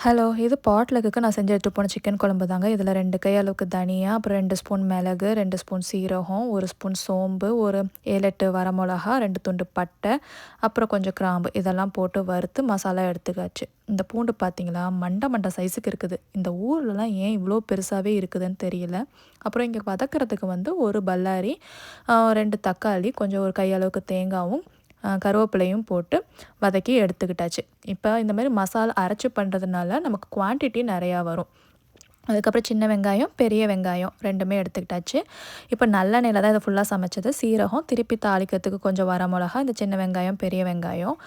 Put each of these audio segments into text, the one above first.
Hello. இது பாட்லக்குக்கு நான் செஞ்சு எடுத்துட்டு போன சிக்கன் குழம்பு தாங்க. இதில் 2 கை அளவுக்கு தனியா, அப்புறம் 2 ஸ்பூன் மிளகு, 2 ஸ்பூன் சீரகம், 1 ஸ்பூன் சோம்பு, ஒரு 7, 8 வரமிளகா, 2 துண்டு பட்டை, அப்புறம் கொஞ்சம் கிராம்பு இதெல்லாம் போட்டு வறுத்து மசாலா எடுத்துக்காச்சு. இந்த பூண்டு பார்த்தீங்களா, மண்டை சைஸுக்கு இருக்குது. இந்த ஊர்லலாம் ஏன் இவ்வளோ பெருசாகவே இருக்குதுன்னு தெரியல. அப்புறம் இங்கே வதக்கிறதுக்கு வந்து ஒரு பல்லாரி, 2 தக்காளி, கொஞ்சம் ஒரு கை அளவுக்கு தேங்காயும், கருவேப்பிலையும் போட்டு வதக்கி எடுத்துக்கிட்டாச்சு. இப்போ இந்த மாதிரி மசாலா அரைச்சி பண்ணுறதுனால நமக்கு குவான்டிட்டி நிறையா வரும். அதுக்கப்புறம் சின்ன வெங்காயம், பெரிய வெங்காயம் 2மே எடுத்துக்கிட்டாச்சு. இப்போ நல்லெண்ணெயில தான் இதை ஃபுல்லாக சமைச்சது. சீரகம், திருப்பி தாளிக்கிறதுக்கு கொஞ்சம் வரமிளகா, இந்த சின்ன வெங்காயம், பெரிய வெங்காயம்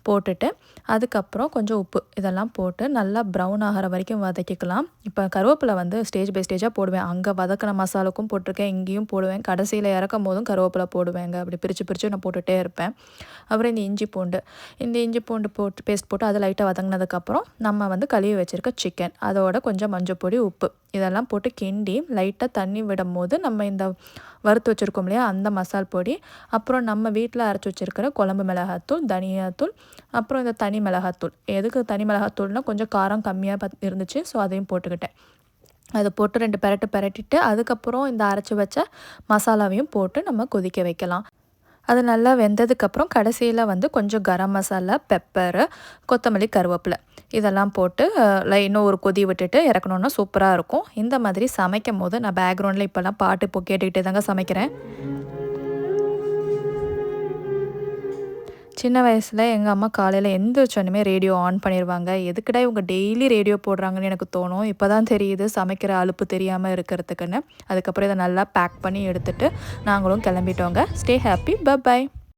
போட்டுட்டு, அதுக்கப்புறம் கொஞ்சம் உப்பு இதெல்லாம் போட்டு நல்லா ப்ரௌன் ஆகிற வரைக்கும் வதக்கிக்கலாம். இப்போ கருவேப்பிலை வந்து ஸ்டேஜ் பை ஸ்டேஜாக போடுவேன். அங்கே வதக்கின மசாலுக்கும் போட்டிருக்கேன், இங்கேயும் போடுவேன். கடைசியில் இறக்கும் போதும் கருவேப்பிலை போடுவேங்க. அப்படி பிரித்து நான் போட்டுகிட்டே இருப்பேன். அப்புறம் இந்த இஞ்சி பூண்டு போட்டு பேஸ்ட் போட்டு அதை லைட்டாக வதங்கினதுக்கப்புறம் நம்ம வந்து கழுவி வச்சுருக்க சிக்கன், அதோட கொஞ்சம் மஞ்சள் பொடி, உப்பு இதெல்லாம் போட்டு கிண்டி லைட்டாக தண்ணி விடும் போது நம்ம இந்த வறுத்து வச்சுருக்கோம் இல்லையா, அந்த மசால் பொடி, அப்புறம் நம்ம வீட்டில் அரைச்சி வச்சுருக்கிற குழம்பு மிளகாத்தூள், தனியாத்தூள், அப்புறம் இந்த தனி மிளகாத்தூள். எதுக்கு தனி மிளகாத்தூள்னால் கொஞ்சம் காரம் கம்மியாக இருந்துச்சு, ஸோ அதையும் போட்டுக்கிட்டேன். அதை போட்டு 2 பெரட்டிட்டு அதுக்கப்புறம் இந்த அரைச்சி வச்ச மசாலாவையும் போட்டு நம்ம கொதிக்க வைக்கலாம். அது நல்லா வெந்ததுக்கப்புறம் கடைசியில் வந்து கொஞ்சம் கரம் மசாலா, பெப்பரு, கொத்தமல்லி, கருவேப்பிலை இதெல்லாம் போட்டு இன்னும் ஒரு கொதி விட்டுட்டு இறக்கணுன்னா சூப்பராக இருக்கும். இந்த மாதிரி சமைக்கும் போது நான் பேக்ரவுண்டில் இப்போல்லாம் பாட்டு கேட்டுக்கிட்டே தாங்க சமைக்கிறேன். சின்ன வயசில் எங்கள் அம்மா காலையில் எந்திரிச்சோன்னுமே ரேடியோ ஆன் பண்ணிடுவாங்க. எதுக்குடா இவங்க டெய்லி ரேடியோ போடுறாங்கன்னு எனக்கு தோணும். இப்போ தான் தெரியுது சமைக்கிற அலுப்பு தெரியாமல் இருக்கிறதுக்குன்னு. அதுக்கப்புறம் இதை நல்லா பேக் பண்ணி எடுத்துகிட்டு நாங்களும் கிளம்பிட்டோங்க. Stay happy. பை.